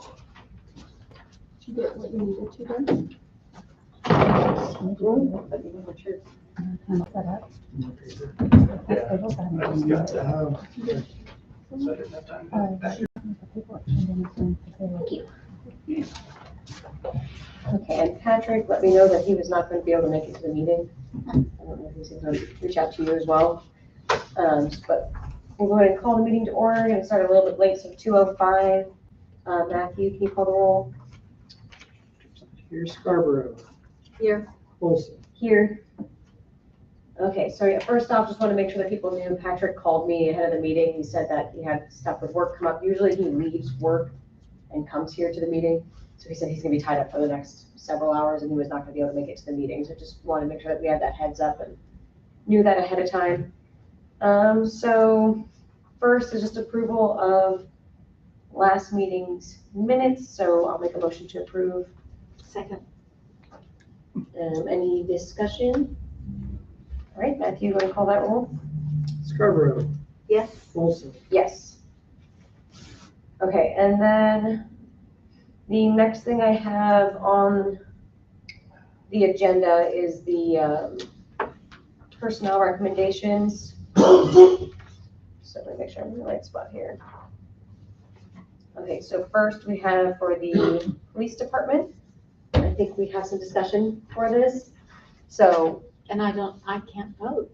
Did you get what you needed to then? Okay, and Patrick let me know that he was not going to be able to make it to the meeting. I don't know if he's going to reach out to you as well. But we'll go ahead and call the meeting to order. Going to start a little bit late, so 2:05. Matthew, can you call the roll? Here's Scarborough. Here. Olson. Here. Okay, so yeah, first off, just want to make sure that people knew Patrick called me ahead of the meeting. He said that he had stuff with work come up. Usually he leaves work and comes here to the meeting. So he said he's gonna be tied up for the next several hours and he was not gonna be able to make it to the meeting. So just wanted to make sure that we had that heads up and knew that ahead of time. So first is just approval of last meeting's minutes. So I'll make a motion to approve. Second. Any discussion? All right, Matthew, you want to call that roll? Scarborough. Yes. Olson. Yes. Okay, and then the next thing I have on the agenda is the personnel recommendations. So let me make sure I'm in the right spot here. Okay, so first we have for the police department. I think we have some discussion for this. So And I can't vote.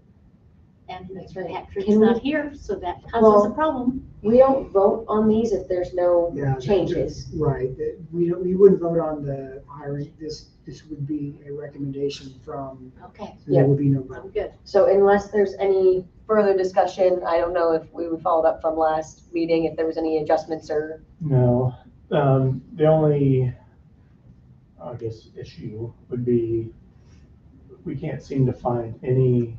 And That's right. Patrick's Can we- not here, so that causes Well- a problem. we don't vote on these if there's no Yeah. changes. Right. We wouldn't vote on the hiring. This would be a recommendation from, Okay, so there would be no vote. I'm good. So unless there's any further discussion, I don't know if we followed up from last meeting, if there was any adjustments or, No, the only, I guess, issue would be, we can't seem to find any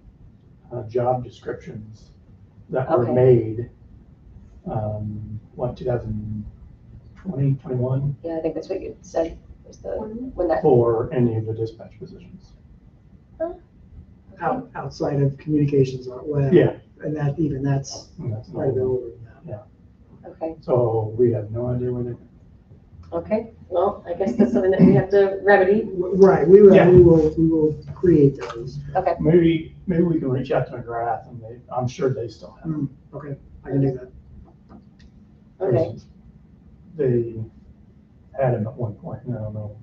job descriptions that were Okay. made, 2020, 21, yeah, I think that's what you said, was the, when that, for any of the dispatch positions. Outside of communications on web. Yeah. And that's And that's quite a bit not- older than that. okay, So we have no idea where they, okay, well, I guess that's something that we have to remedy. Right, we Yeah. will create those. maybe we can reach out to McGrath and I'm sure they still have them. Okay, I can do that. Okay, They had him at one point, and I don't know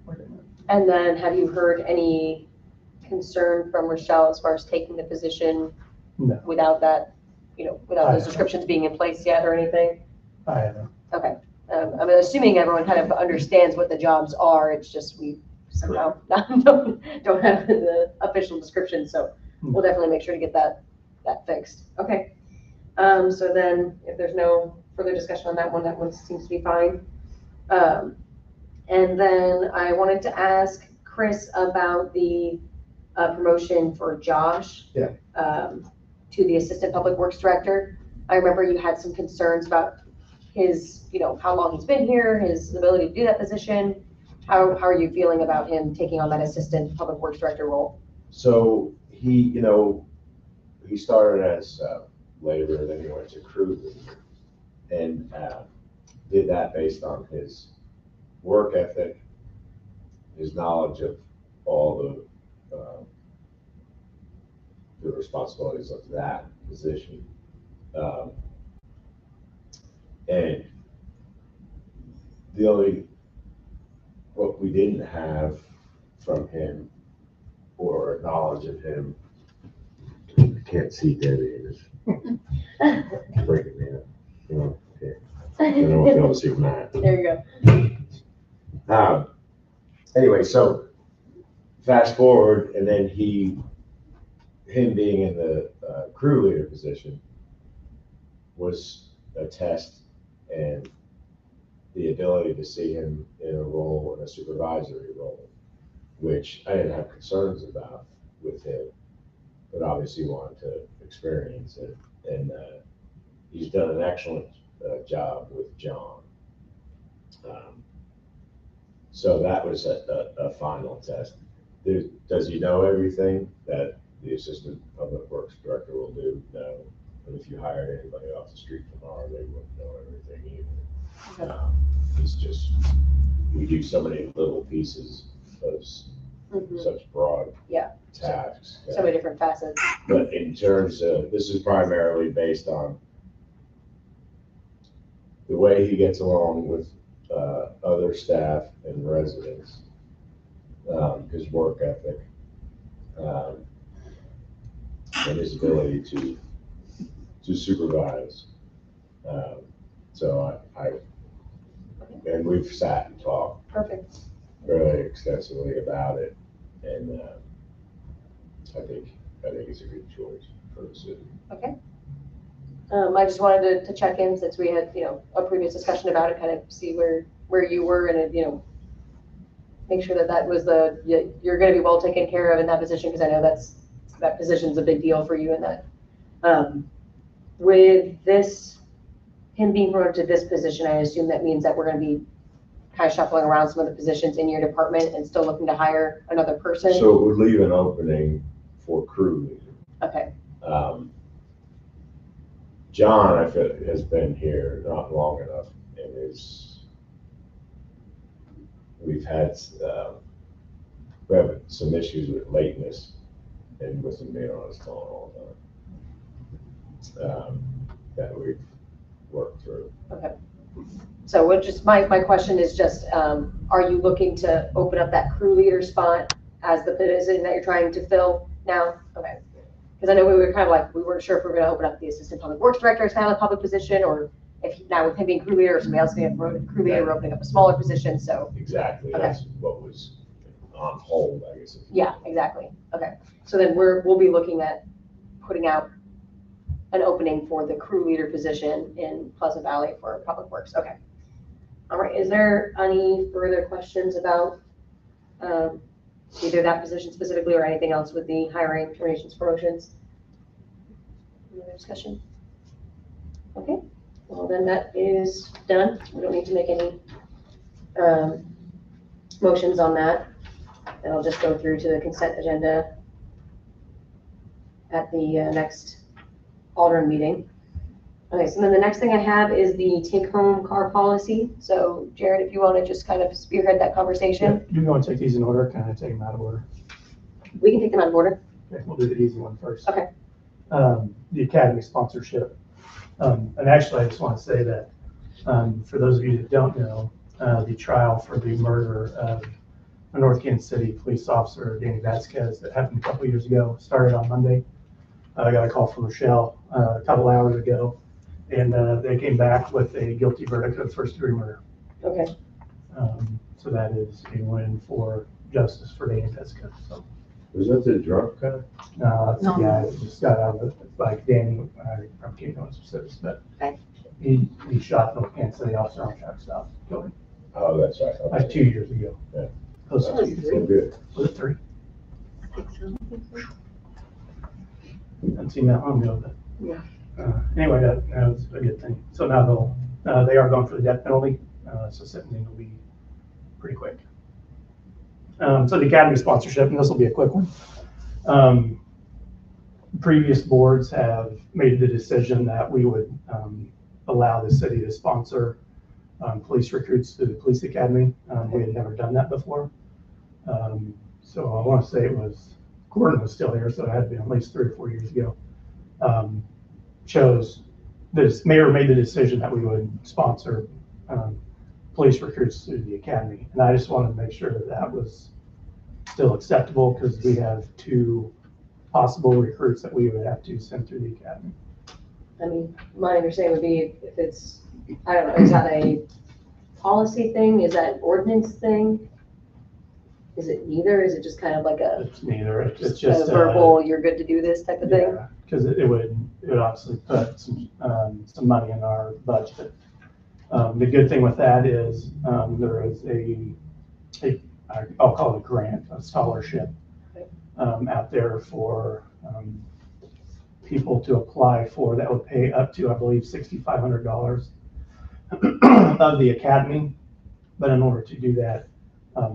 where they went. and then have you heard any concern from Rochelle as far as taking the position No, without that, without I those haven't. descriptions being in place yet or anything? I haven't. Okay, I'm assuming everyone kind of understands what the jobs are, it's just we somehow don't have the official description, so we'll definitely make sure to get that fixed. Okay, so then if there's no further discussion on that one seems to be fine. And then I wanted to ask Chris about the promotion for Josh. Yeah. To the Assistant Public Works Director. I remember you had some concerns about his, how long he's been here, his ability to do that position. How are you feeling about him taking on that Assistant Public Works Director role? So he started as laborer, then he went to crew leader, and did that based on his work ethic, his knowledge of all the responsibilities of that position. And what we didn't have from him or knowledge of him, I can't see Debbie, it's breaking me up, okay. I don't know if you want to see Matt. There you go. Anyway, so fast forward, and then him being in the crew leader position was a test, and the ability to see him in a role, in a supervisory role, which I didn't have concerns about with him, but obviously wanted to experience it. And he's done an excellent job with John. So that was a final test. Does he know everything that the Assistant Public Works Director will do? No. And if you hired anybody off the street tomorrow, they wouldn't know everything either. Okay. It's just, we do so many little pieces of Mhm. such broad Yeah. tasks. So many different facets. But in terms of, this is primarily based on the way he gets along with other staff and residents, his work ethic, and his ability to supervise. So and we've sat and talked Perfect. fairly extensively about it, and I think it's a good choice for the city. Okay. I just wanted to check in since we had, a previous discussion about it, kind of see where you were and, make sure that was you're going to be well taken care of in that position, because I know that position's a big deal for you in that. With him being promoted to this position, I assume that means that we're going to be kind of shuffling around some of the positions in your department and still looking to hire another person? So it would leave an opening for crew leader. Okay, John, I feel, has been here not long enough, and we've had some issues with lateness and with him being on his phone all the time, that we've worked through. so my question is just, are you looking to open up that crew leader spot as the position that you're trying to fill now? Okay. Because I know we were kind of like, we weren't sure if we were going to open up the assistant public works director as kind of a public position, or if now with him being crew leader or somebody else being crew leader, we're opening up a smaller position, so. Exactly, Okay. that's what was on hold, I guess. Yeah, exactly. Okay. So then we'll be looking at putting out an opening for the crew leader position in Pleasant Valley for Public Works. Okay. All right. Is there any further questions about either that position specifically or anything else with the hiring, terminations, promotions? Any other discussion? Okay. Well, then that is done. We don't need to make any motions on that. And I'll just go through to the consent agenda at the next Aldrin meeting. Okay, so then the next thing I have is the take-home car policy. So Jared, if you want to just kind of spearhead that conversation, You want to take these in order? Can I take them out of order? we can take them out of order. Okay, we'll do the easy one first. Okay. The Academy sponsorship. And actually, I just want to say that, for those of you that don't know, the trial for the murder of a North Kansas City police officer, Danny Vasquez, that happened a couple years ago, started on Monday. I got a call from Rochelle a couple hours ago, and they came back with a guilty verdict of first-degree murder. Okay. So that is a win for justice for Danny Vasquez. So, Was that the drunk guy? that's the No. guy that just got out of it, like Danny, I can't know specifics, but Okay. he shot North Kansas City officer on track stop, killed him, Oh, that's right. like 2 years ago. Yeah. Close to That 2 was years. So good. Was it 3? I think so. Haven't seen that long ago, but. Yeah. Anyway, that was a good thing. So now they are going for the death penalty, so sentencing will be pretty quick. So the Academy sponsorship, and this will be a quick one. Previous boards have made the decision that we would allow the city to sponsor police recruits to the police academy. We had never done that before. So I want to say it was, Gordon was still here, so it had been at least 3 or 4 years ago. This mayor made the decision that we would sponsor police recruits through the academy. And I just wanted to make sure that that was still acceptable, because we have 2 possible recruits that we would have to send through the academy. I mean, my understanding would be if it's, I don't know, is that a policy thing? Is that an ordinance thing? Is it neither? Is it just kind of like It's neither, it's a just verbal, you're good to do this type of thing? Because it would obviously put some money in our budget. The good thing with that is there is I'll call it a grant, a scholarship out there for people to apply for that would pay up to, I believe, $6,500 of the academy. But in order to do that,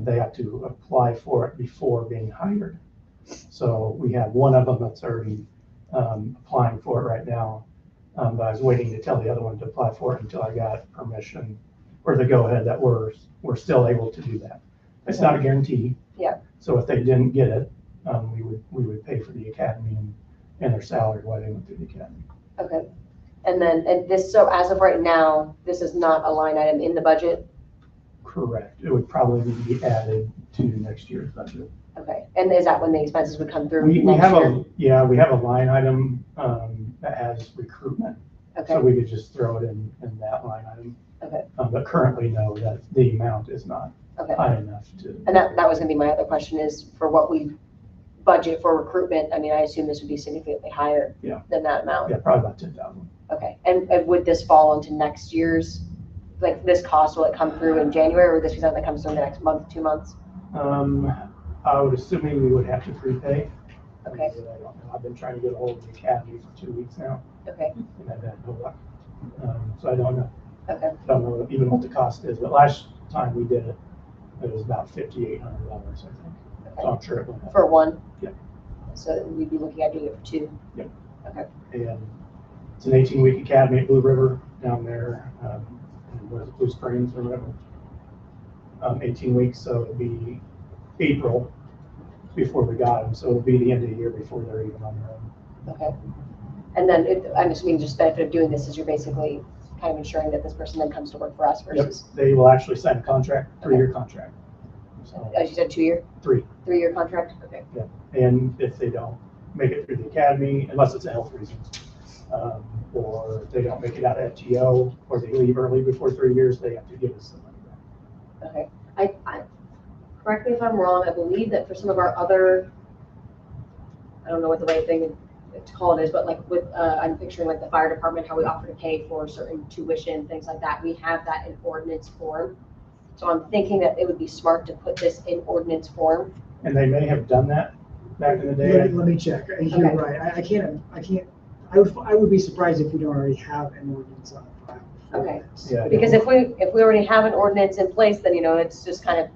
they have to apply for it before being hired. So we have one of them that's already applying for it right now. But I was waiting to tell the other one to apply for it until I got permission or the go-ahead that we're still able to do that. It's not a guarantee. Yeah. So if they didn't get it, we would pay for the academy and their salary while they went through the academy. Okay. And then, and this, so as of right now, this is not a line item in the budget? Correct. It would probably need to be added to next year's budget. Okay. And is that when the expenses would come through We next have year? we have a line item that has recruitment. Okay, So we could just throw it in that line item. Okay. But currently, no, that the amount is not okay. high enough to. And that was gonna be my other question is for what we budget for recruitment, I mean, I assume this would be significantly higher Yeah. than that amount. Yeah, probably about 10,000. Okay, and would this fall into next year's, like this cost, will it come through in January or would this be something that comes through in the next month, 2 months? I would assuming we would have to prepay. Okay. But I don't know. I've been trying to get a hold of the academy for 2 weeks now, Okay, and I've had no luck. So I don't know. okay, I don't know even what the cost is, but last time we did it, it was about $5,800, I think. So okay. I'm sure it went up. For one? Yep. So we'd be looking at doing it for 2? Yep. Okay, And it's an 18-week academy at Blue River down there, in what is it, Blue Springs or whatever. 18 weeks, so it'll be April before we got them, so it'll be the end of the year before they're even on their own. okay. And then I'm assuming just the benefit of doing this is you're basically kind of ensuring that this person then comes to work for us Yep, versus, they will actually sign a contract, 3-year contract. So, as you said, 2-year, 3. 3-year contract? Okay, And if they don't make it through the academy, unless it's a health reason, or if they don't make it out of FTO, or they leave early before 3 years, they have to give us the money back. okay. I correct me if I'm wrong, I believe that for some of our other, I don't know what the right thing to call it is, but like with, I'm picturing like the fire department, how we offer to pay for certain tuition, things like that. We have that in ordinance form. So I'm thinking that it would be smart to put this in ordinance form. And they may have done that back in the day. Let me check. You're Okay. right. I can't, I would be surprised if we don't already have an ordinance on file. for Okay. this. Yeah. Because if we already have an ordinance in place, then, it's just kind of,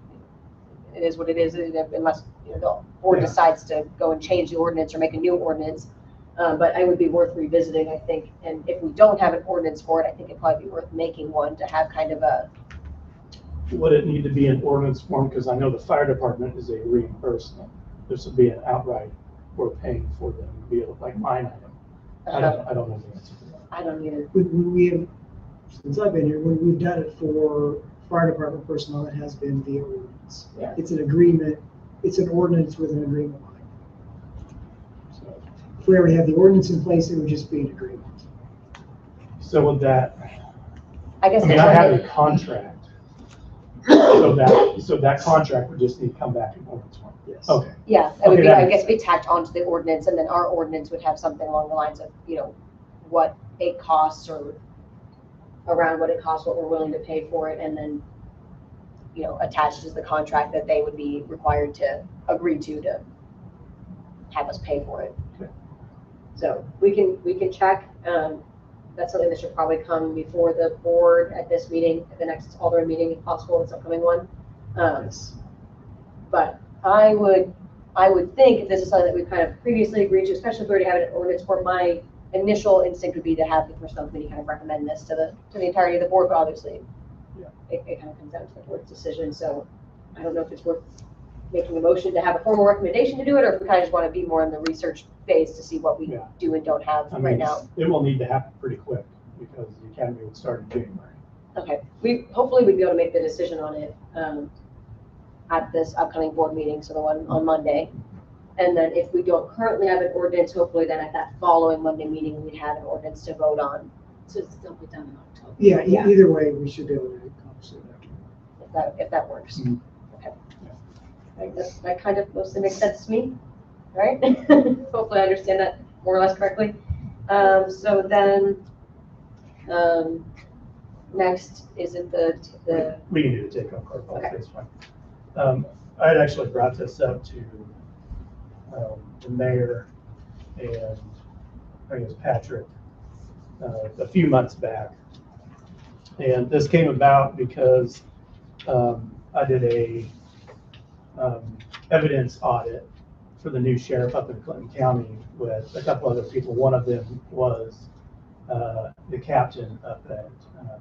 it is what it is, unless, the board Yeah. decides to go and change the ordinance or make a new ordinance. But it would be worth revisiting, I think. And if we don't have an ordinance for it, I think it'd probably be worth making one to have kind of a, Would it need to be an ordinance form? Because I know the fire department is a reimbursement. This would be an outright, we're paying for them, be a like line item. I don't know the answer to that. I don't either. We have, since I've been here, when we've done it for fire department personnel, it has been via ordinance. Yeah. It's an agreement, it's an ordinance with an agreement line. So if we already have the ordinance in place, it would just be an agreement. So with that, I guess. I mean, I have a contract. So that contract would just need to come back in ordinance form. Yes. Okay. Yeah, it would Okay, be, that I makes guess, be tacked onto the ordinance, and then our ordinance would have something along the lines of, what it costs or around what it costs, what we're willing to pay for it, and then, attached is the contract that they would be required to agree to have us pay for it. Okay. So we can check, that's something that should probably come before the board at this meeting, at the next Alderman meeting, if possible, this upcoming one. Yes. But I would think if this is something that we've kind of previously agreed to, especially if we already have an ordinance form, my initial instinct would be to have the personnel committee kind of recommend this to the entirety of the board, but obviously Yeah. it kind of comes down to the board's decision. So I don't know if it's worth making a motion to have a formal recommendation to do it, or if we kind of just want to be more in the research phase to see what we Yeah. do and don't have I right mean, now. it will need to happen pretty quick because the academy would start in January. Okay, hopefully we'd be able to make the decision on it at this upcoming board meeting, so the one on Monday. And then if we don't currently have an ordinance, hopefully then at that following Monday meeting, we'd have an ordinance to vote on, So it's still be done in October. Yeah, Yeah. either way, we should be able to accomplish it. if that works. Mhm. Okay. I think that kind of mostly makes sense to me, right? Hopefully I understand that more or less correctly. So then, next, is it the, We can do the take-home card policy, Okay. that's fine. I had actually brought this up to the mayor and I guess Patrick a few months back. And this came about because I did a evidence audit for the new sheriff up in Clinton County with a couple other people. One of them was the captain up at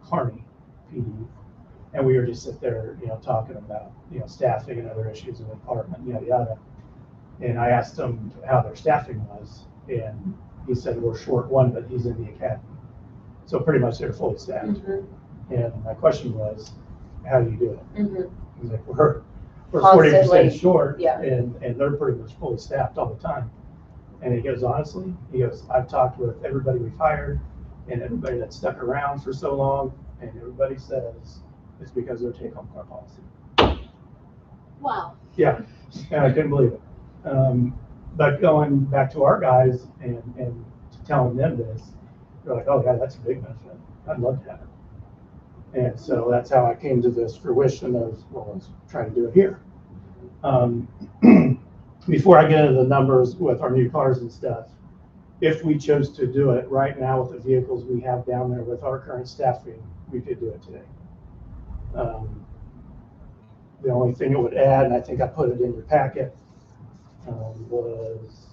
Kearney PD. And we were just sit there, talking about, staffing and other issues in the department, yada, yada. And I asked him how their staffing was, and he said, we're short one, but he's in the academy. So pretty much they're fully staffed. Mm-hmm. And my question was, how do you do it? Mm-hmm. He's like, we're 40% Constantly, short, yeah. and they're pretty much fully staffed all the time. And he goes, honestly, I've talked with everybody we've hired and everybody that's stuck around for so long, and everybody says it's because of their take-home car policy. Wow. Yeah, and I couldn't believe it. But going back to our guys and telling them this, they're like, oh yeah, that's a big benefit. I'd love to have it. And so that's how I came to this fruition of, well, let's try to do it here. Before I get into the numbers with our new cars and stuff, if we chose to do it right now with the vehicles we have down there with our current staffing, we could do it today. The only thing it would add, and I think I put it in your packet, was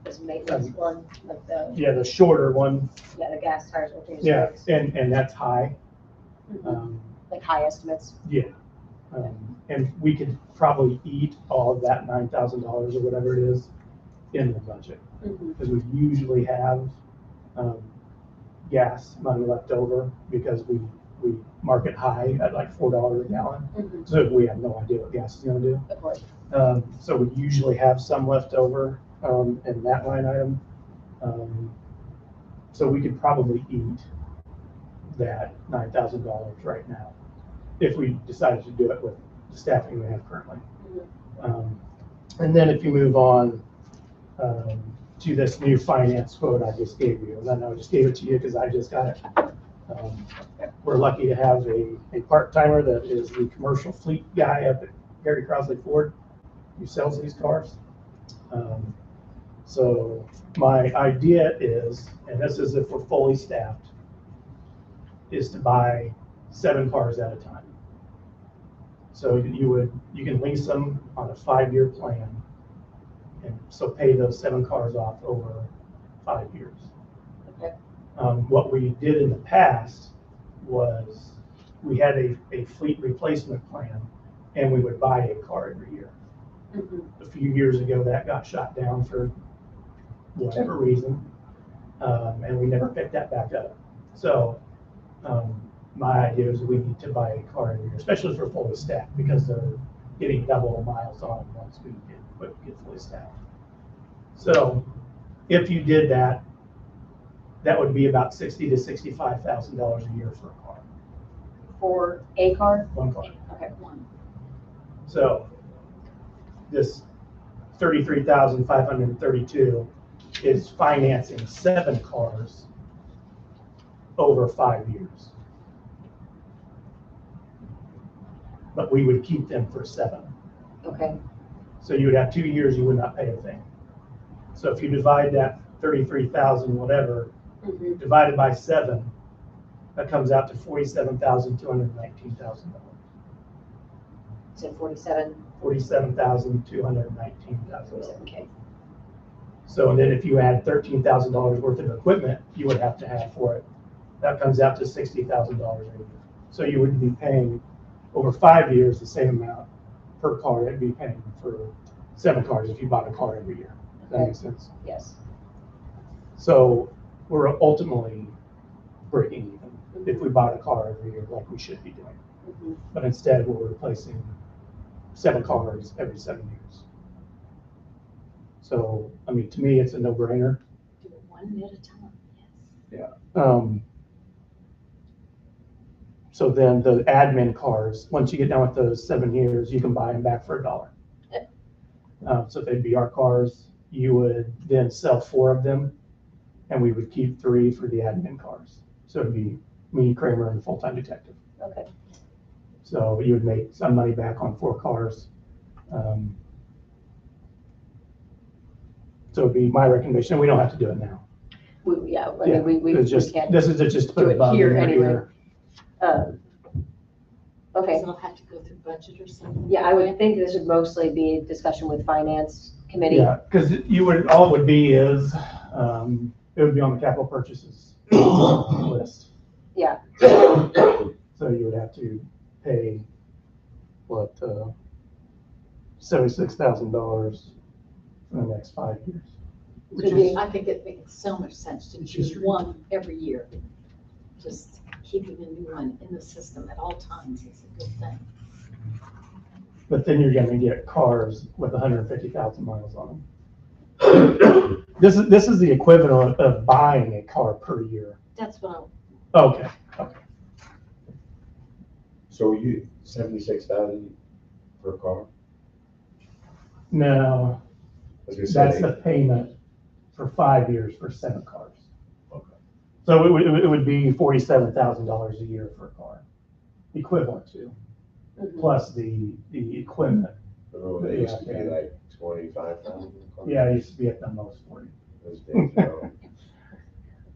This maintenance one, like the shorter one. the gas tires will change. Yeah, and that's high. Like high estimates. Yeah. And we could probably eat all of that $9,000 or whatever it is in the budget. Because we usually have gas money left over because we market high at like $4 a gallon. So we have no idea what gas is going to do. Of course. So we usually have some left over in that line item. So we could probably eat that $9,000 right now if we decided to do it with the staffing we have currently. And then if you move on to this new finance quote I just gave you, and then I just gave it to you because I just got it. We're lucky to have a part-timer that is the commercial fleet guy up at Gary Crossley Ford who sells these cars. So my idea is, and this is if we're fully staffed, is to buy 7 cars at a time. So you can lease them on a 5-year plan, and so pay those 7 cars off over 5 years. Okay. What we did in the past was we had a fleet replacement plan, and we would buy a car every year. A few years ago, that got shot down for whatever reason, and we never picked that back up. So my idea is we need to buy a car every year, especially if we're fully staffed, because they're getting double miles on them once we get fully staffed. So if you did that, that would be about $60,000 to $65,000 a year for a car. For a car? One car. Okay. So this $33,532 is financing 7 cars over 5 years. But we would keep them for 7. Okay. So you would have 2 years you would not pay a thing. So if you divide that 33,000 whatever, divided by 7, that comes out to $47,219,000. Is it 47? $47,219,000. Okay. So, and then if you add $13,000 worth of equipment you would have to have for it, that comes out to $60,000 a year. So you would be paying over 5 years the same amount per car that you'd be paying for 7 cars if you bought a car every year. Does that make sense? Yes. So we're ultimately breaking even if we bought a car every year like we should be doing. But instead we're replacing 7 cars every 7 years. So, I mean, to me, it's a no-brainer. Do it one at a time, yes. Yeah. So then the admin cars, once you get done with those 7 years, you can buy them back for $1. So they'd be our cars. You would then sell 4 of them, and we would keep 3 for the admin cars. So it'd be me, Kramer, and full-time detective. Okay. So you would make some money back on 4 cars. So it'd be my recommendation. We don't have to do it now. Yeah, I mean, we It's just, can't this is just to put do a it bug here in their anyway. ear. Okay. So it'll have to go through budget or something? Yeah, I would think this would mostly be a discussion with finance committee. Yeah, because all it would be is, it would be on the capital purchases list. Yeah. So you would have to pay, what, $76,000 for the next 5 years. Which So is, I think it makes so much sense to It's choose just- one every year. Just keeping a new one in the system at all times is a good thing. but then you're gonna get cars with 150,000 miles on them. This is the equivalent of buying a car per year. That's what Okay, okay. So you, 76,000 per car? No, I was gonna that's say, the payment for 5 years for 7 cars. okay. So it would be $47,000 a year for a car, equivalent to, Mhm. plus the equipment. Remember when they used to be like 25,000? Yeah, it used to be at the most 40, Those days ago.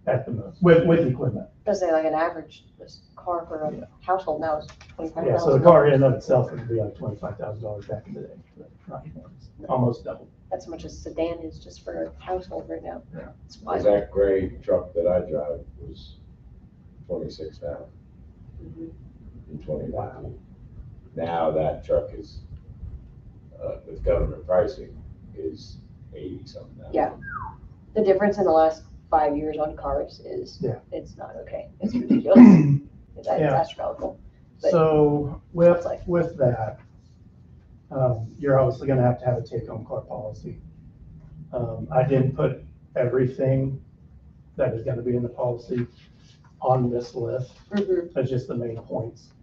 at the most, with equipment. I was gonna say like an average this car for a household now is $25,000. Yeah, so the car in and of itself would be like $25,000 back in the day. but not anymore. It's almost double. That's how much a sedan is just for a household right now. Yeah. It's Because wild. that gray truck that I drive was 26,000 Mhm. in 2019. Now that truck is, with government pricing, is 80 something. Yeah. The difference in the last 5 years on cars is, Yeah. it's not okay. It's ridiculous. It's Yeah. astronomical. But- So with that, you're obviously gonna have to have a take-home car policy. I didn't put everything that is gonna be in the policy on this list. Mhm. That's just the main points.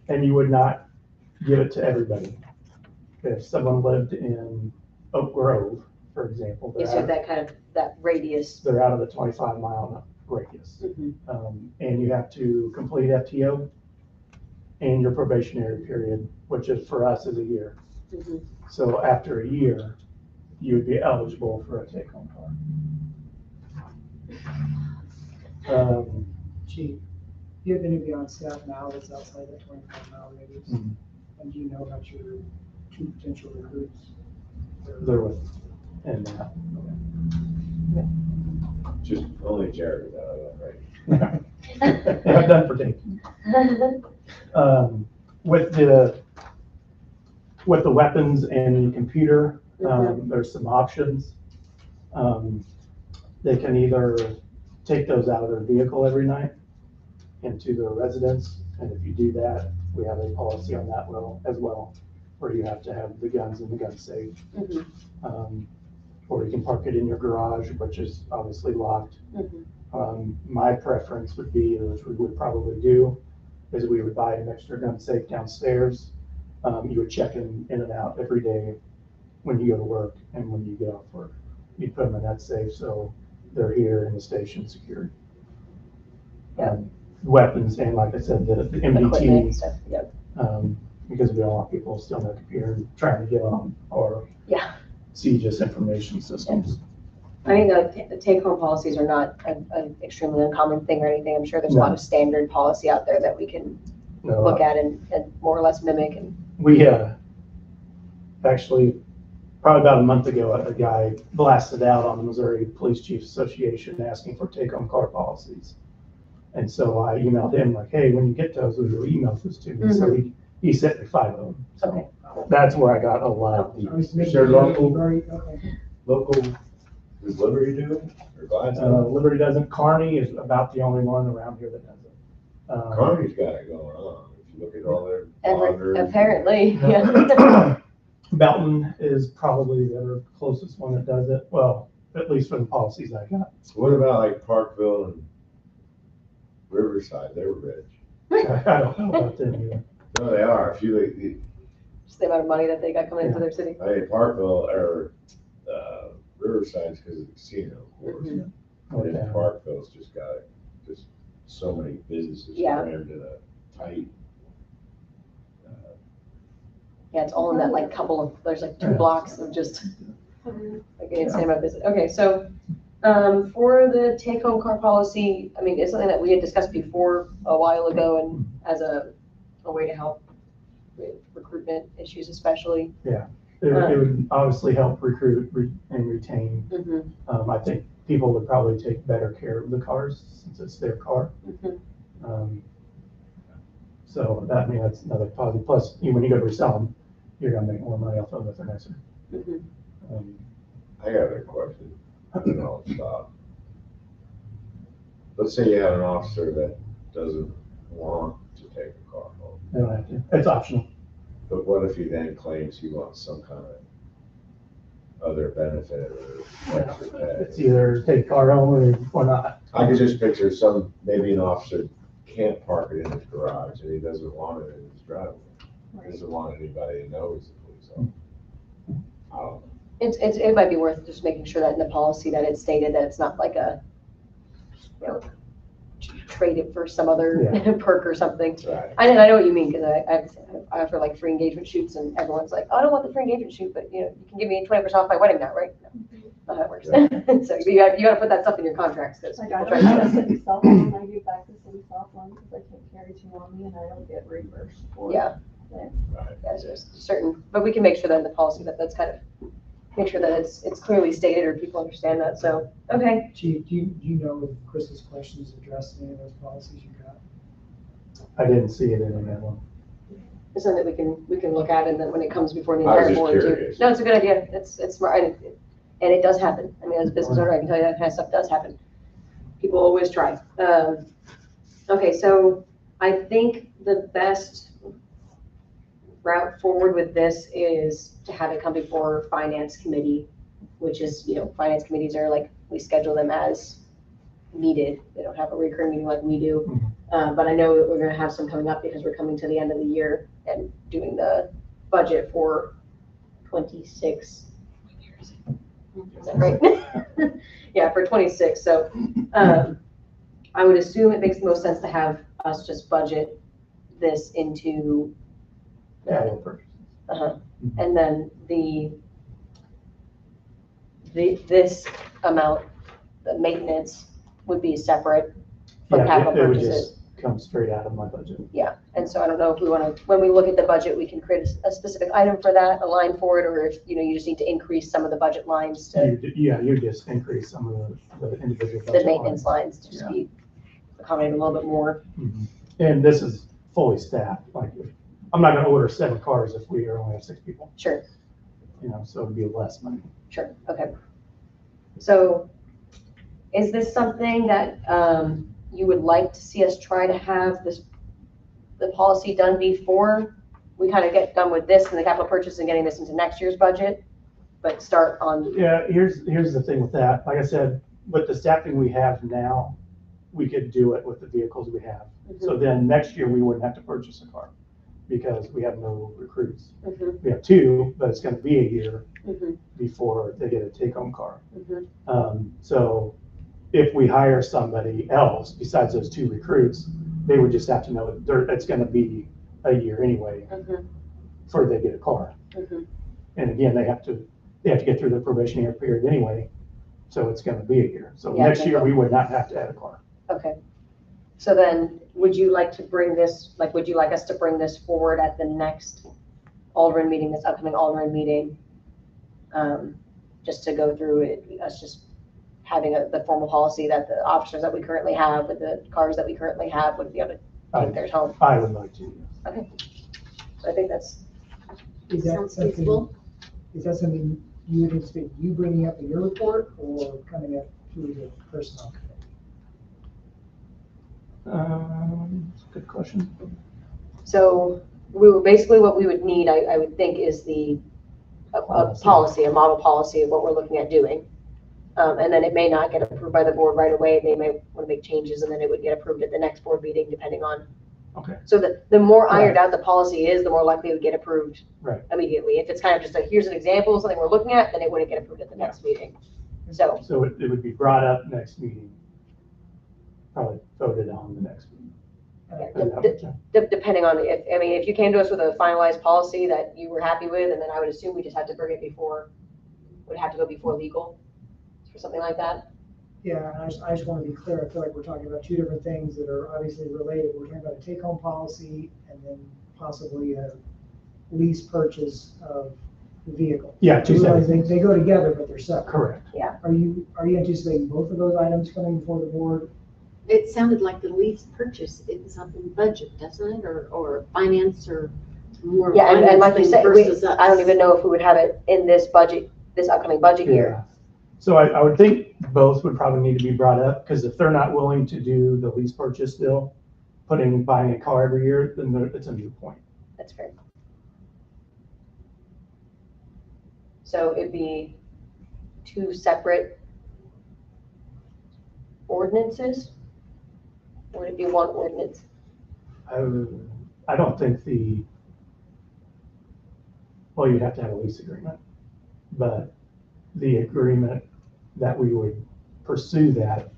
And you would not give it to everybody. If someone lived in Oak Grove, for example, You said that kind of, that radius. they're out of the 25-mile radius. Mhm. And you have to complete FTO and your probationary period, which is for us is a year. Mhm. So after a year, you would be eligible for a take-home car. Chief, do you have anybody on staff now that's outside the 25-mile radius? Mhm. And do you know about your 2 potential recruits? They're with, and Just only Jerry, though, right? I've done for taking. With the weapons and the computer, there's some options. They can either take those out of their vehicle every night into their residence, and if you do that, we have a policy on that as well, where you have to have the guns in the gun safe. Mhm. Or you can park it in your garage, which is obviously locked. Mhm. My preference would be, which we would probably do, is we would buy an extra gun safe downstairs. You would check in and out every day when you go to work and when you get off work. You'd put them in that safe, so they're here in the station secured. Yeah. Weapons and, like I said, the Equipment and MDT, stuff, yep. because we don't want people stealing the computer and trying to get on, or Yeah. CGIS information systems. I mean, the take-home policies are not an extremely uncommon thing or anything. I'm sure there's a lot of standard policy out there that we can No, look at and more or less mimic. And we actually, probably about a month ago, a guy blasted out on the Missouri Police Chiefs Association asking for take-home car policies. And so I emailed him like, hey, when you get those, will you email this to me? So he sent me 5 of them. So Okay. that's where I got a lot of I was these. making Sure, local. Okay. Local, does Liberty do it? Or Gladstone? Liberty doesn't. Carney is about the only one around here that does it. Carney's got it going on. If you look at all their bonders. Apparently, yeah. Belton is probably the other closest one that does it. Well, at least for the policies I got. What about like Parkville and Riverside? They're rich. I don't know about them either. No, they are. If you, like, Just the amount of money that they got coming into their city. I mean, Parkville or Riverside's because of the casino, of course. Mhm. And then Okay. Parkville's just got just so many businesses Yeah. crammed in a tight. Yeah, it's all in that like couple of, there's like 2 Yeah. blocks of just like an insane amount of business. Okay, so for the take-home car policy, I mean, it's something that we had discussed before a while ago and as a way to help with recruitment issues especially. It would obviously help recruit and retain. Mhm. I think people would probably take better care of the cars since it's their car. Mhm. So that, I mean, that's another positive. Plus, when you go to resell them, you're gonna make more money off of them if they're nicer. Mhm. I got a question, and I'll stop. Let's say you have an officer that doesn't want to take a car home, They don't have to. It's optional. but what if he then claims he wants some kind of other benefit or extra It's pay? either take a car home or not. I could just picture maybe an officer can't park it in his garage, and he doesn't want it in his driveway. He doesn't want anybody to know he's a police officer. I don't know. It might be worth just making sure that in the policy that it's stated that it's not like a, you know, trade it for some other perk or something. Right. I know what you mean, because I offer like free engagement shoots and everyone's like, oh, I don't want the free engagement shoot, but you know, you can give me 20% off my wedding now, right? No, not how it works. So you gotta put that stuff in your contracts, because Like, people I try don't to have do a that. city cell phone, I give back the city cell phone because I can't carry two on me and I don't get reimbursed for it. Yeah. Right. Yeah, so there's certain, but we can make sure that in the policy that that's kind of, make sure that it's clearly stated or people understand that, so, okay. Chief, do you know if Chris's questions addressed any of those policies you got? I didn't see it in that one. It's something that we can look at, and then when it comes before the I was entire just board too. curious. No, it's a good idea, it's smart, and it does happen. I mean, as a business owner, I can tell you that kind of stuff does happen. People always try. Okay, so I think the best route forward with this is to have it come before finance committee, which is, you know, finance committees are like, we schedule them as needed. They don't have a recurring meeting like we do. But I know that we're gonna have some coming up because we're coming to the end of the year and doing the budget for 26. Is that right? Yeah, for 26. So I would assume it makes the most sense to have us just budget this into Capital purchases. and then this amount, the maintenance would be separate from Yeah, capital it would purchases. just come straight out of my budget. Yeah, and so I don't know if we want to, when we look at the budget, we can create a specific item for that, a line for it, or if, you know, you just need to increase some of the budget lines to You just increase some of the individual. the budget maintenance lines to just be accommodated a little bit more. Mhm. And this is fully staffed, like, I'm not gonna order 7 cars if we only have 6 people, Sure, you know, so it'd be less money. sure, okay. So is this something that you would like to see us try to have the policy done before we kind of get done with this and the capital purchase and getting this into next year's budget, but start on, Yeah, here's the thing with that, like I said, with the staffing we have now, we could do it with the vehicles we have. So then next year, we wouldn't have to purchase a car, because we have no recruits. Mhm, We have 2, but it's gonna be a year mhm, before they get a take-home car. mhm. So if we hire somebody else besides those 2 recruits, they would just have to know it's gonna be a year anyway Mhm, before they get a car. mhm. And again, they have to get through the probationary period anyway, so it's gonna be a year. So Yeah, next year, we would not have to add a car. Okay. So then, would you like to bring this, like, would you like us to bring this forward at the next Alderman meeting, this upcoming Alderman meeting? Just to go through it, us just having the formal policy that the officers that we currently have with the cars that we currently have would be able to take theirs home. I would like to, yes. Okay. So I think that's, Is that Sounds something, feasible. is that something you would anticipate you bringing up in your report or coming up through the personnel committee? That's a good question. so we would, basically what we would need, I would think, is a policy, a model policy of what we're looking at doing. And then it may not get approved by the board right away. They may want to make changes and then it would get approved at the next board meeting, depending on. Okay. So the more ironed out the policy is, the more likely it would get approved Right. immediately. If it's kind of just like, here's an example of something we're looking at, then it wouldn't get approved at the next meeting. So, So it would be brought up next meeting, probably voted on the next meeting. depending on if, I mean, if you came to us with a finalized policy that you were happy with, and then I would assume we just had to bring it before, would have to go before legal for something like that. Yeah, and I just want to be clear. I feel like we're talking about 2 different things that are obviously related. We're talking about a take-home policy and then possibly a lease purchase of the vehicle. Yeah, I 2 realize separate. they go together, but they're separate. Correct. Are you anticipating both of those items coming before the board It sounded like the lease purchase, it's up in budget, doesn't it, or finance, or more Yeah, and like you finance said, thing versus us. I don't even know if we would have it in this budget, this upcoming budget year. Yeah. So I would think both would probably need to be brought up, because if they're not willing to do the lease purchase deal, buying a car every year, then it's a moot point. That's fair. So it'd be 2 separate ordinances? Or would it be 1 ordinance? I don't think well, you'd have to have a lease agreement, but the agreement that we would pursue that,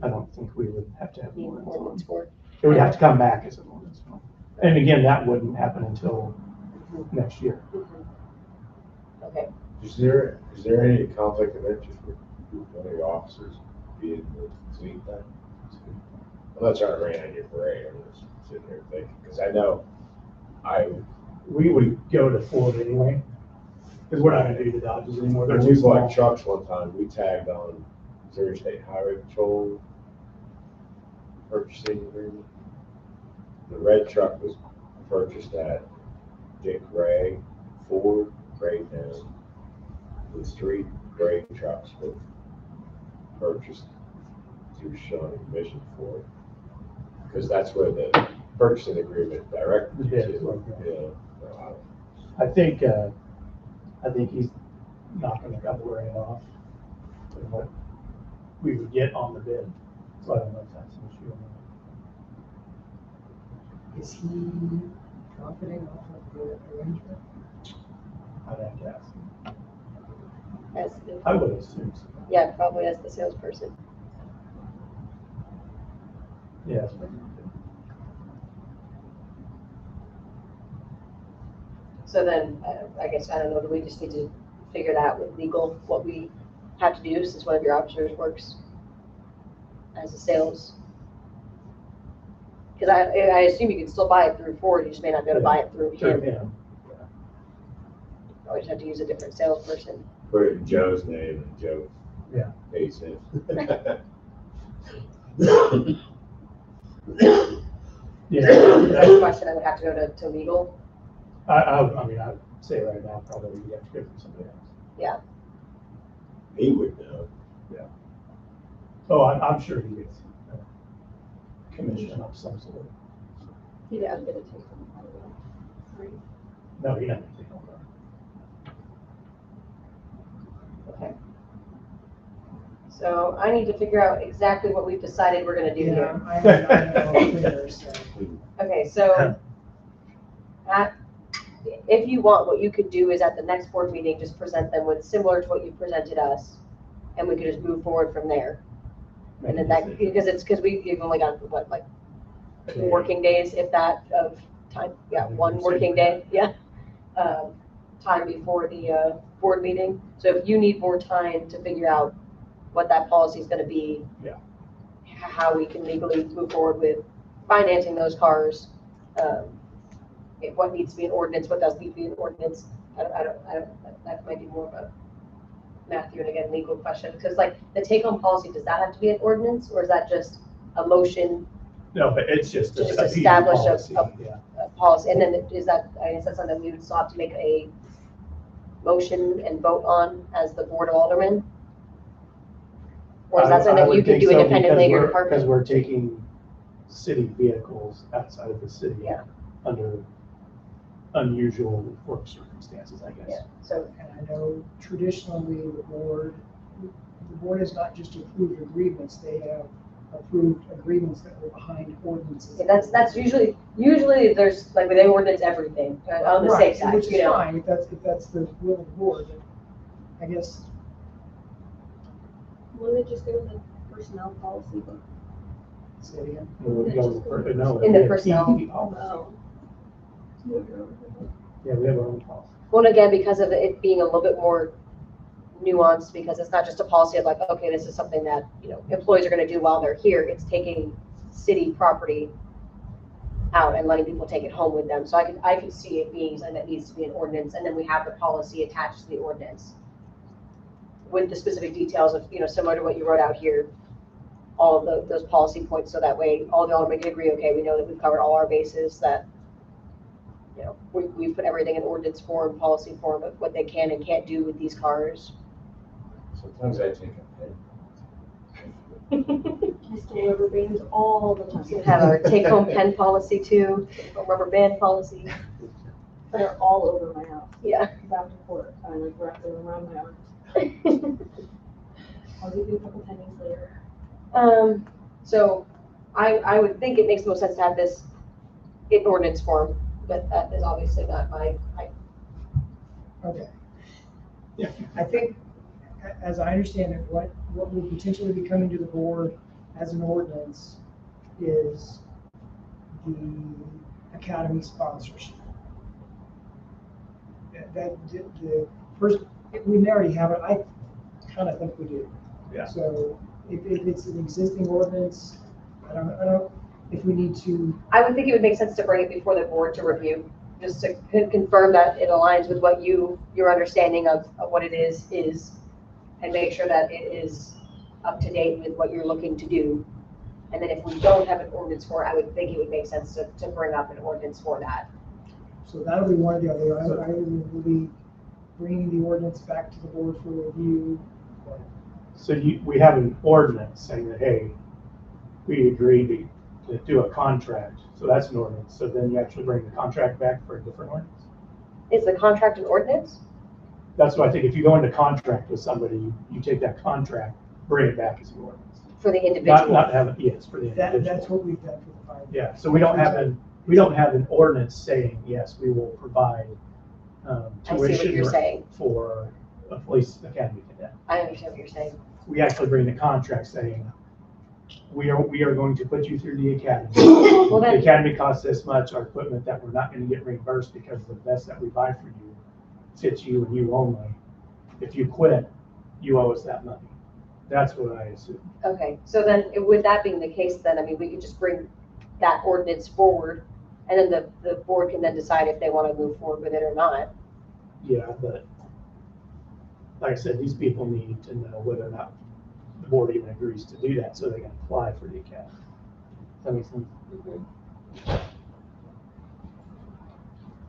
I don't think we would have to have an Need an ordinance ordinance on. for it? It would have to come back as an ordinance. And again, that wouldn't happen until next year. Okay, Is there any conflict of interest with one of your officers being the fleet then? I'm not trying to rain on your parade, I'm just sitting here thinking, because I know We would go to Ford anyway, because we're not gonna do the Dodges anymore. They're when too we small. bought trucks one time, we tagged on Missouri State Highway Patrol purchasing agreement. The red truck was purchased at Dick Gray, Ford, Greytown. The 3 gray trucks were purchased through Shawnee Mission Ford. Because that's where the purchasing agreement directed you Yeah, to. okay. Yeah. I think he's knocking a couple grand off than what we would get on the bid. So I don't know if that's an issue or not. Is he profiting off of the arrangement? I'd have to ask him. as the, I would assume so. yeah, probably as the salesperson. Yes. So then, I guess, I don't know, do we just need to figure that out with legal, what we have to do since one of your officers works as a sales? Because I assume you can still buy it through Ford, you just may not be able to buy it through Sure, him. yeah. Always have to use a different salesperson. Put it in Joe's name and Joe Yeah. pays him. Yeah. That's a question I would have to go to legal. I mean, I'd say right now, probably you have to go from somebody else. He would know. Oh, I'm sure he gets a commission of some sort. Yeah, I'm gonna take them. Right. No, he doesn't take on that. Okay. So I need to figure out exactly what we've decided we're gonna do Yeah, here. I know clear, so. Okay, so if you want, what you could do is at the next board meeting, just present them with similar to what you presented us. And we could just move forward from there. And then that, because we've only got, what, like 2 working days, if that, of time, yeah, 1 working day, yeah. Time before the board meeting. So if you need more time to figure out what that policy is gonna be. Yeah. How we can legally move forward with financing those cars. What needs to be an ordinance, what does need to be an ordinance. I don't, that might be more of a Matthew and again, legal question. Because like the take-home policy, does that have to be an ordinance or is that just a motion? No, but it's just To a just PD establish a- policy, yeah. Policy, and then is that, I guess that's something we would still have to make a motion and vote on as the board of aldermen? Or is that something that you can do independently in your Because department? we're taking city vehicles outside of the city. Yeah. Under unusual work circumstances, I guess. Yeah, so, And I know traditionally the board has not just approved agreements, they have approved agreements that were behind ordinances. yeah, that's usually there's, like, they ordinance everything, on the safe Right, side, which you is know? fine, if that's the will of the board, but I guess, Why don't they just go with the personnel policy book? say it again. No, no, In the we have personnel. PD policy. Oh. Move your own. Yeah, we have our own policy. Well, and again, because of it being a little bit more nuanced, because it's not just a policy of like, okay, this is something that, you know, employees are gonna do while they're here, it's taking city property out and letting people take it home with them, so I could see it being something that needs to be an ordinance, and then we have the policy attached to the ordinance with the specific details of, you know, similar to what you wrote out here all of those policy points, so that way all the aldermen can agree, okay, we know that we've covered all our bases, that, you know, we've put everything in ordinance form, policy form of what they can and can't do with these cars. Sometimes I take a pen. I still rubber bands all the We time. have our take-home pen policy too, take-home rubber band policy. They're all over my house. Yeah. Because after work, I like wrap them around my arms. I'll give you a couple pennies later. So I would think it makes the most sense to have this in ordinance form, but that is obviously not my, Okay. Yeah. I think, as I understand it, what will potentially be coming to the board as an ordinance is the academy sponsorship. The first, we already have it, I kind of think we do. Yeah. So if it's an existing ordinance, I don't, if we need to, I would think it would make sense to bring it before the board to review, just to confirm that it aligns with what your understanding of what it is, and make sure that it is up to date with what you're looking to do. And then if we don't have an ordinance for it, I would think it would make sense to bring up an ordinance for that. so that'll be one of the other, I will be bringing the ordinance back to the board for review. So we have an ordinance saying that, hey, we agree to do a contract, so that's an ordinance, so then you actually bring the contract back for a different ordinance? Is the contract an ordinance? That's what I think, if you go into contract with somebody, you take that contract, bring it back as an ordinance. For the individual? Not have it, yes, for the individual. That's what we've done for the 5 years. Yeah, so we don't have an ordinance saying, yes, we will provide I see what tuition you're saying. for a police academy cadet. I understand what you're saying. We actually bring the contract saying, we are going to put you through the academy. Well, The then, academy costs this much, our equipment that we're not gonna get reimbursed because the vest that we buy for you fits you and you only. If you quit, you owe us that money. That's what I assume. okay, so then with that being the case, then, I mean, we could just bring that ordinance forward, and then the board can then decide if they want to move forward with it or not. Yeah, but like I said, these people need to know whether or not the board even agrees to do that, so they can apply for the academy. Does that make sense?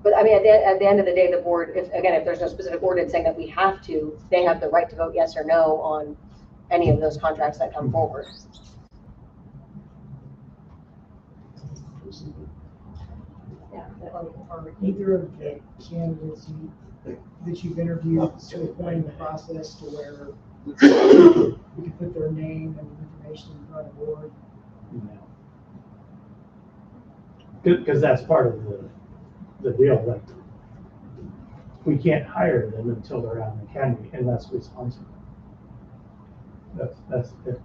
But I mean, at the end of the day, the board, if there's no specific ordinance saying that we have to, they have the right to vote yes or no on any of those contracts that come forward. Yeah. Are either of the candidates that you've interviewed to a point in the process to where we can put their name and information in front of the board? No. Because that's part of the deal, like, we can't hire them until they're out in the academy unless we sponsor them. That's it.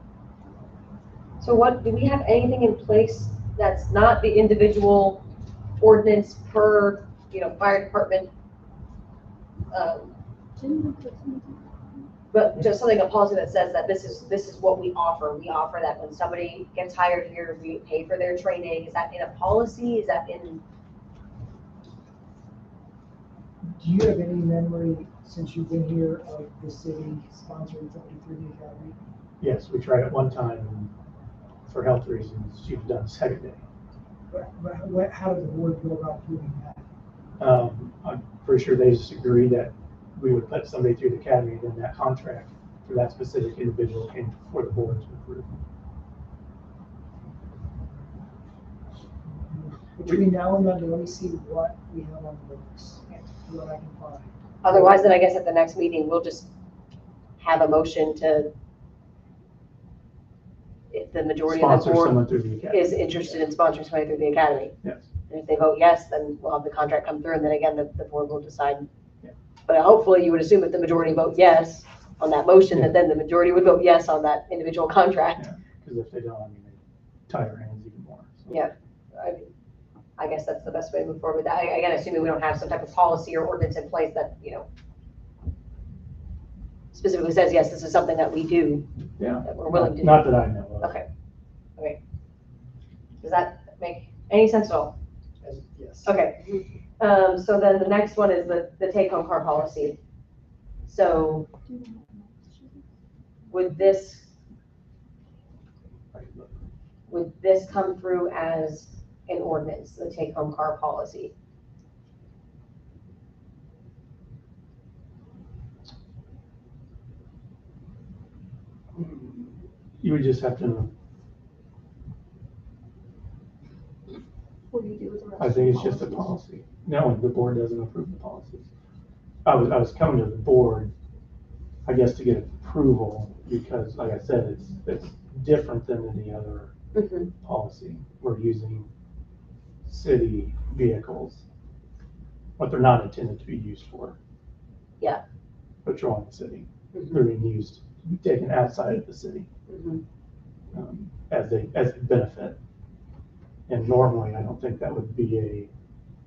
So do we have anything in place that's not the individual ordinance per, fire department? But just something, a policy that says that this is what we offer. We offer that when somebody gets hired here, we pay for their training. Is that in a policy? Is that in? Do you have any memory, since you've been here, of the city sponsoring somebody through the academy? Yes, we tried it one time, and for health reasons, she's done the second day. How did the board go about doing that? I'm pretty sure they just agreed that we would put somebody through the academy, and then that contract for that specific individual came before the board to approve. Between now and Monday, let me see what we have on the books, what I can find. Otherwise, then I guess at the next meeting, we'll just have a motion to, if the majority of the Sponsor board someone through the academy. is interested in sponsoring somebody through the academy. Yes. And if they vote yes, then we'll have the contract come through, and then again, the board will decide. Yeah. But hopefully, you would assume if the majority vote yes on that motion, that then the majority would vote yes on that individual contract. Yeah, because if they don't, I mean, they tie our hands even more. So. Yeah. I guess that's the best way to move forward with that. Again, assuming we don't have some type of policy or ordinance in place that, specifically says, yes, this is something that we do, Yeah. that we're willing to do. Not that I know of. Okay. Does that make any sense at all? Yes. Okay. So then the next one is the take-home car policy. So would this, would this come through as an ordinance, the take-home car policy? You would just have to, What do you do with the rest? I of think the it's just a policies? policy. No, the board doesn't approve the policies. I was coming to the board, I guess, to get approval, because like I said, it's different than any other Mm-hmm. policy. We're using city vehicles, what they're not intended to be used for. Yeah. Patrolling the city. Mhm. They're being used to be taken outside of the city, Mm-hmm. as a benefit. And normally, I don't think that would be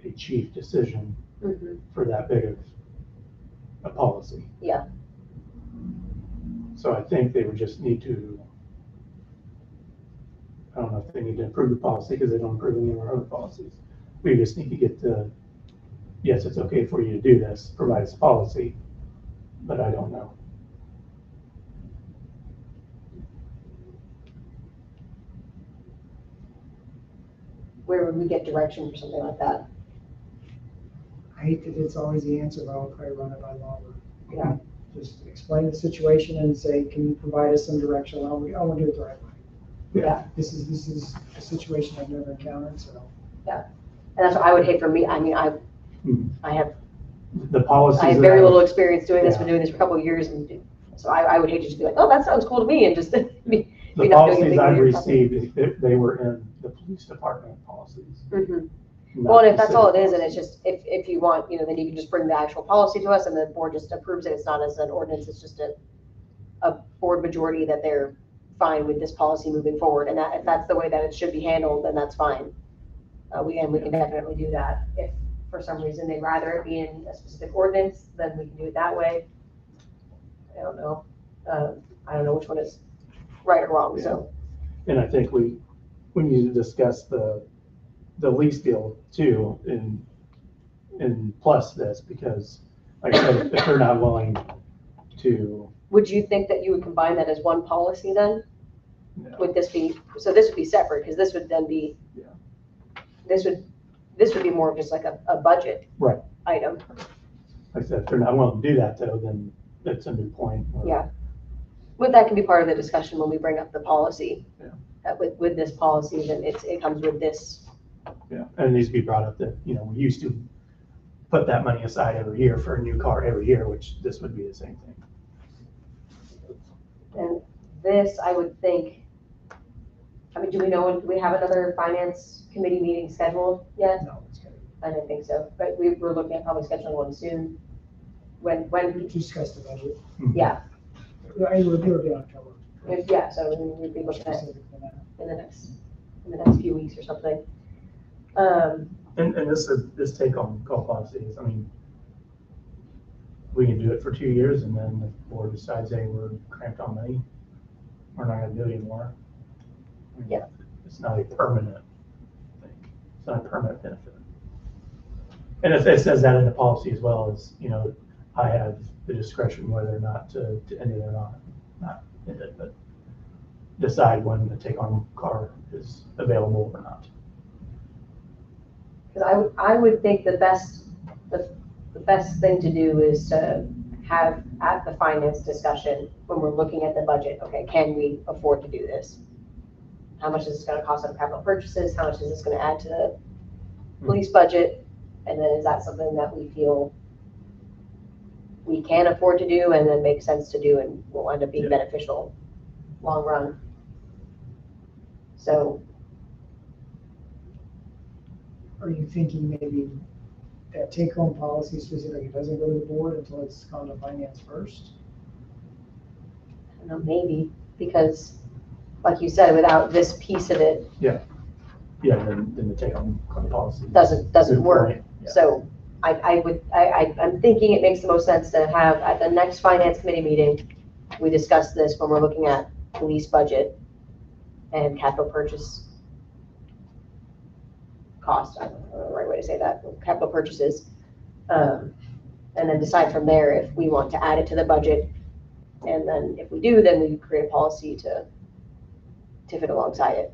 a chief decision Mm-hmm. for that big of a policy. Yeah. So I think they would just need to, I don't know if they need to approve the policy because they don't approve any of our other policies. We just need to get the, yes, it's okay for you to do this, provide us a policy, but I don't know. Where would we get direction for something like that? I hate that it's always the answer, but I'll probably run it by Lawler. Yeah. Just explain the situation and say, can you provide us some direction? I want to do it the right way. Yeah. This is a situation I've never encountered, so. And that's what I would hate for me. I mean, Mhm. I have The policies. I have that very little experience doing this, Yeah. been doing this for a couple of years, and so I would hate to just be like, oh, that sounds cool to me, and just be The not doing policies anything I've with your company. received, they were in the police department policies. Mhm. not Well, and if the that's city all it is, and policies. it's just, if you want, then you can just bring the actual policy to us, and the board just approves it, it's not as an ordinance, it's just a board majority that they're fine with this policy moving forward, and that, if that's the way that it should be handled, then that's fine. We can definitely do that. If for some reason they'd rather it be in a specific ordinance, then we can do it that way. I don't know. I don't know which one is right or wrong, so. And I think we need to discuss the lease deal too, and plus this, because like I said, if they're not willing to, Would you think that you would combine that as one policy then? you know, Would this be, so this would be separate, because this would then be, Yeah. this would be more of just like a budget. Right. Item. like I said, if they're not willing to do that though, then it's a new point. Yeah. But that can be part of the discussion when we bring up the policy. Yeah. That with this policy, then it comes with this. Yeah, and it needs to be brought up that, we used to put that money aside every year for a new car every year, which this would be the same thing. And this, I would think, I mean, do we have another finance committee meeting scheduled yet? No, it's good. I don't think so, but we're looking at probably scheduling one soon. When, Discuss the budget. yeah, It would be October. yeah, so we'd be looking at Specific for that. in the next few weeks or something. And this take-home call policy is, we can do it for 2 years, and then the board decides, hey, we're cramped on money, we're not gonna do it anymore. Yeah. It's not a permanent thing, it's not a permanent benefit. And it says that in the policy as well, as, I have the discretion whether or not to end it or not end it, but decide when the take-home car is available or not. Because I would think the best thing to do is to have at the finance discussion, when we're looking at the budget, okay, can we afford to do this? How much is this gonna cost on capital purchases? How much is this gonna add to the police budget? And then is that something that we feel we can afford to do and then make sense to do and will end up being Yeah. beneficial long run? So, Are you thinking maybe that take-home policy specifically doesn't go to the board until it's gone to finance first? I don't know, maybe, because like you said, without this piece of it, Yeah, then the take-home car policy. doesn't Good work. point. Yeah. So I'm thinking it makes the most sense to have at the next finance committee meeting, we discuss this when we're looking at police budget and capital purchase cost, I don't know the right way to say that, capital purchases. And then decide from there if we want to add it to the budget. And then if we do, then we create a policy to fit alongside it.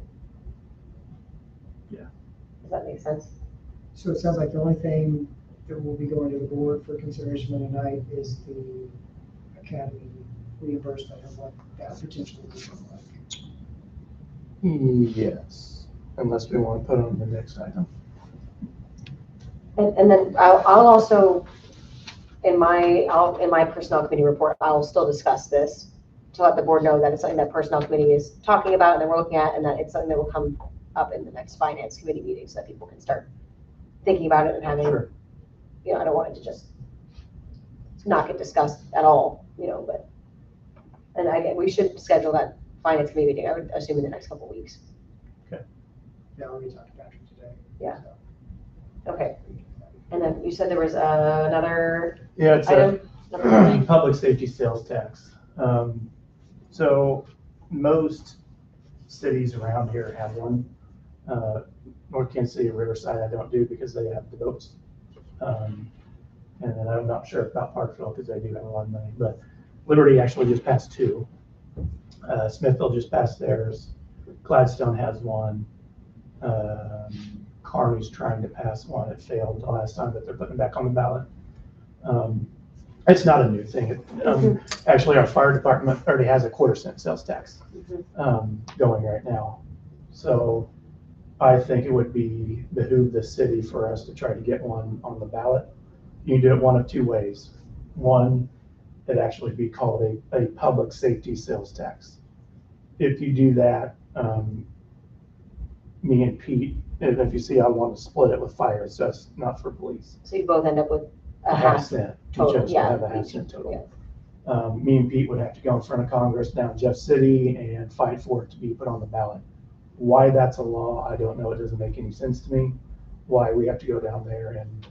Does that make sense? So it sounds like the only thing that will be going to the board for consideration tonight is the academy reimbursement and what that potentially would look like. Yes, unless we want to put it on the next item. And then I'll also, in my personnel committee report, I'll still discuss this to let the board know that it's something that personnel committee is talking about and that we're looking at, and that it's something that will come up in the next finance committee meeting so that people can start thinking about it and having, Sure. you know, I don't want it to just not get discussed at all, you know, but, and we should schedule that finance committee meeting, I would assume in the next couple of weeks. Yeah, I already talked to Patrick today. Yeah. so. Okay. And then you said there was another Yeah, it's a item? Number three? public safety sales tax. So most cities around here have one. North Kansas City, Riverside, I don't do because they have the boats. And then I'm not sure about Parkville because they do have a lot of money, but Liberty actually just passed two. Smithville just passed theirs. Gladstone has one. Kearney's trying to pass one. It failed the last time, but they're putting it back on the ballot. It's not a new thing. Actually, our fire department already has a 1/4 cent sales tax going right now. So I think it would behoove the city for us to try to get one on the ballot. You can do it one of two ways. One, it'd actually be called a public safety sales tax. If you do that, me and Pete, and if you see, I want to split it with fire, so that's not for police. So you both end up with a A half. cent. Each total, of us will yeah, have a half each, cent total. Me and Pete would have to go in front of Congress down in Jeff City and fight for it to be put on the ballot. Why that's a law, I don't know. It doesn't make any sense to me. Why we have to go down there and,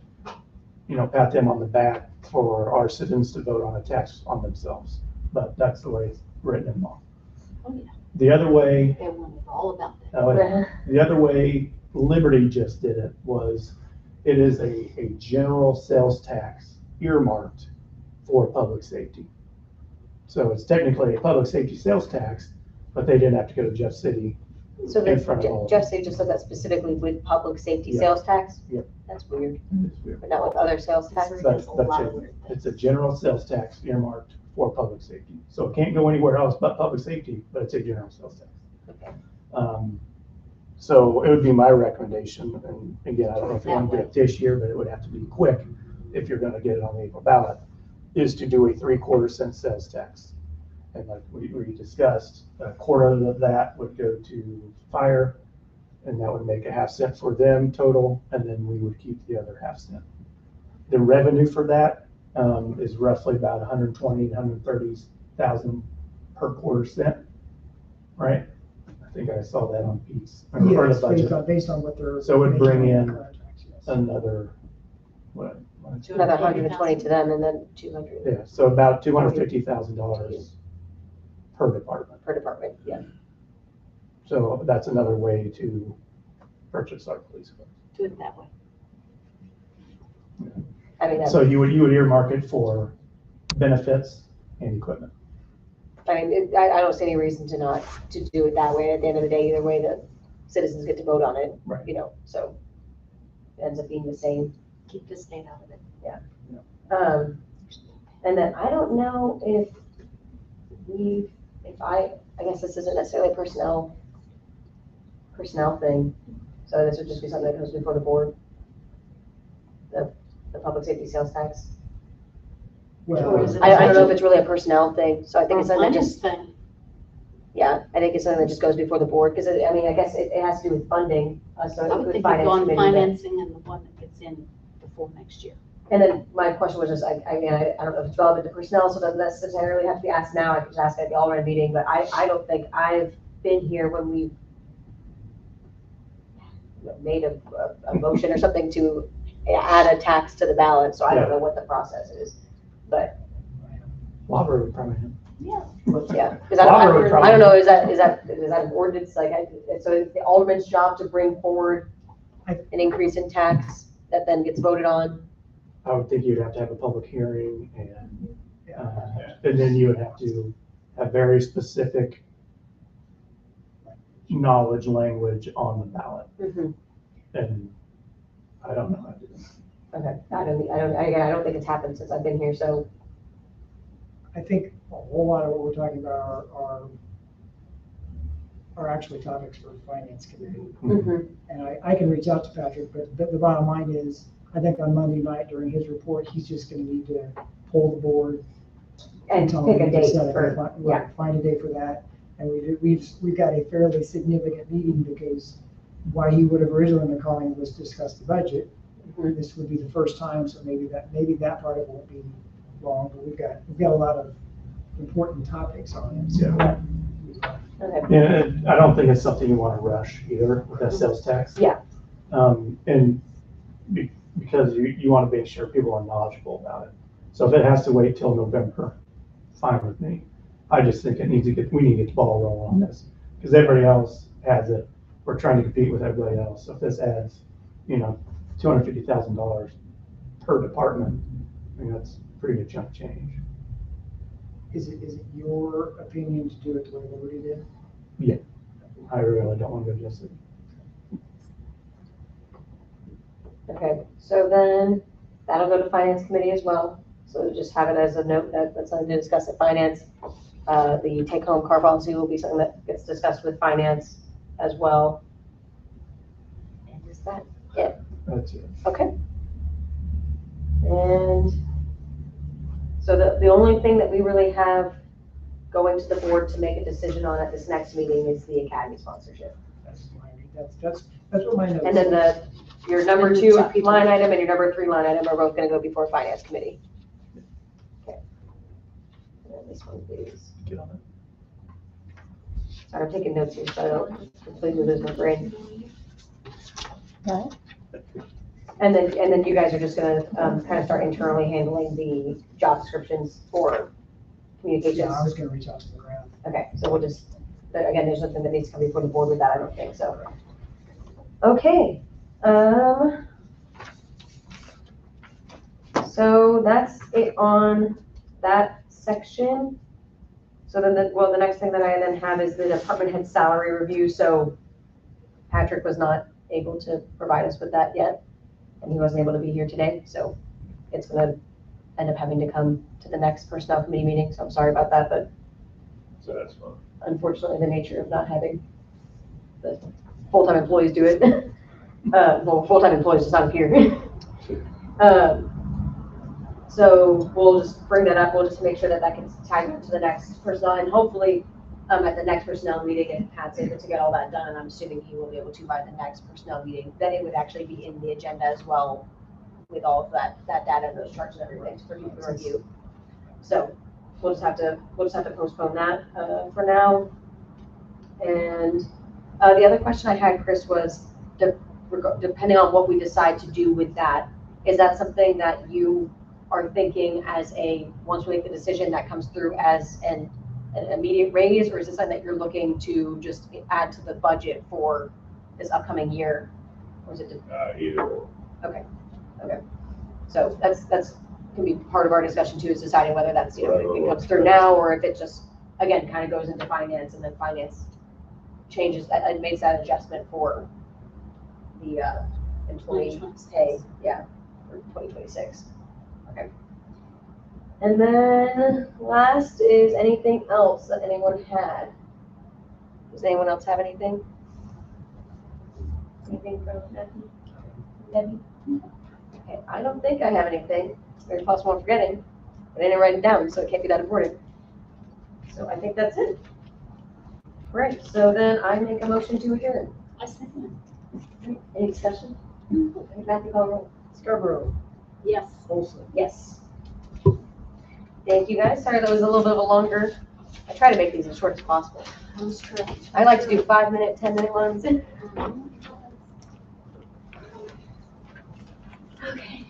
you know, pat them on the back for our citizens to vote on a tax on themselves. But that's the way it's written in law. Oh, yeah. The other way, They wanted all about that. the other way Liberty just did it was, it is a general sales tax earmarked for public safety. So it's technically a public safety sales tax, but they didn't have to go to Jeff City. So In front of all. Jeff City just said that specifically with public safety Yeah. sales tax? Yep. That's weird, It's weird. but not with other sales It's taxes? very- That's a lot it. of weird things. It's a general sales tax earmarked for public safety. So it can't go anywhere else but public safety, but it's a general sales tax. Okay. So it would be my recommendation, and again, I don't know if you want to do it this year, but it would have to be quick if you're gonna get it on the April ballot, is to do a 3/4 cent sales tax. And like we discussed, a quarter of that would go to fire, and that would make a half cent for them total, and then we would keep the other half cent. The revenue for that is roughly about 120, 130,000 per 1/4 cent, right? I think I saw that on Pete's, or Yeah, the it's budget. based on what they're. So it would bring making on in the contracts, yes. Another, what? Another 120 to them and then 200 Yeah, so about $250,000 per department. per department, yeah. So that's another way to purchase our police cars. Do it that way. I mean, So you would earmark it for benefits and equipment. I don't see any reason to not, to do it that way. At the end of the day, either way, the citizens get to vote on it, Right. you know, so it ends up being the same. Keep the state out of it. And then I don't know if I guess this isn't necessarily a personnel thing. So this would just be something that goes before the board. The public safety sales tax. Well, Or is it- I don't know if it's really a personnel thing, so I think it's something that just, Finance thing. yeah, I think it's something that just goes before the board, because I mean, I guess it has to do with funding, so I would with think finance you'd go on committee. but- financing and the one that gets in before next year. And then my question was just, I don't know if it's relevant to personnel, so it doesn't necessarily have to be asked now, I could just ask at the all-red meeting, but I don't think I've been here when we made a motion or something to add a tax to the ballot, so I don't know what the process is. But, Lawbor would probably have. Yeah. yeah, because Lawbor would I don't know, probably- is that an ordinance, like, so it's the alderman's job to bring forward an increase in tax that then gets voted on? I would think you'd have to have a public hearing and then you would have to have very specific knowledge language on the ballot. and I don't know how to do it. Okay, I don't think it's happened since I've been here, so, I think a whole lot of what we're talking about are actually topics for finance committee. And I can reach out to Patrick, but the bottom line is, I think on Monday night during his report, he's just gonna need to pull the board. and tell pick him a to date set it, for, right, yeah. find a date for that. And we've got a fairly significant meeting because why he would have originally been calling was discuss the budget. Mhm. This would be the first time, so maybe that part of it won't be long, but we've got a lot of important topics on it, so. Okay, Yeah, I don't think it's something you want to rush either with that sales tax. Yeah. And because you want to make sure people are knowledgeable about it. So if it has to wait till November, fine with me. I just think we need to get the ball rolling on this, because everybody else has it. We're trying to compete with everybody else. So if this adds, $250,000 per department, that's a pretty good chunk of change. Is it your opinion to do it the way Liberty did? I really don't want to go just it. okay, so then that'll go to finance committee as well. So just have it as a note that that's something to discuss at finance. The take-home car policy will be something that gets discussed with finance as well. And is that it? That's it. Okay. And so the only thing that we really have going to the board to make a decision on at this next meeting is the academy sponsorship. That's what my notes. And then your number 2 line item and your number 3 line item are both gonna go before finance committee. Okay. And then this one is, Get on it. sorry, I'm taking notes here, so I don't completely lose my brain. And then you guys are just gonna, kind of start internally handling the job descriptions for communications. Yeah, I was gonna reach out to the ground. Okay, so we'll just, again, there's nothing that needs to come before the board with that, I don't think, so. Okay, so that's it on that section. So then the next thing that I then have is the department head salary review, so Patrick was not able to provide us with that yet, and he wasn't able to be here today, so it's gonna end up having to come to the next personnel committee meeting, so I'm sorry about that, but So that's fine. unfortunately, the nature of not having the full-time employees do it. Well, full-time employees is not here. So we'll just bring that up. We'll just make sure that that gets tied into the next personnel, and hopefully, at the next personnel meeting, if Pat's able to get all that done, and I'm assuming he will be able to by the next personnel meeting, then it would actually be in the agenda as well with all of that data and those charts and everything for you to review. So we'll just have to postpone that for now. And the other question I had, Chris, was depending on what we decide to do with that, is that something that you are thinking once we make the decision, that comes through as an immediate raise, or is this something that you're looking to just add to the budget for this upcoming year? Or is it Either or. Okay. So that's can be part of our discussion too, is deciding whether that's, if it comes through now, or if it just, again, kind of goes into finance, and then finance changes that, and makes that adjustment for the employee pay, for 2026. Okay. And then last is anything else that anyone had? Does anyone else have anything? Anything from Debbie? Okay, I don't think I have anything. It's very possible I'm forgetting, but I didn't write it down, so it can't be that important. So I think that's it. Great, so then I make a motion to adjourn. I second Any discussion? Matthew, call roll. Scarborough, it. Yes. Olson. Yes. Thank you, guys. Sorry that was a little bit of a longer. I try to make these as short as possible. That's true. I like to do 5-minute, 10-minute ones. Okay.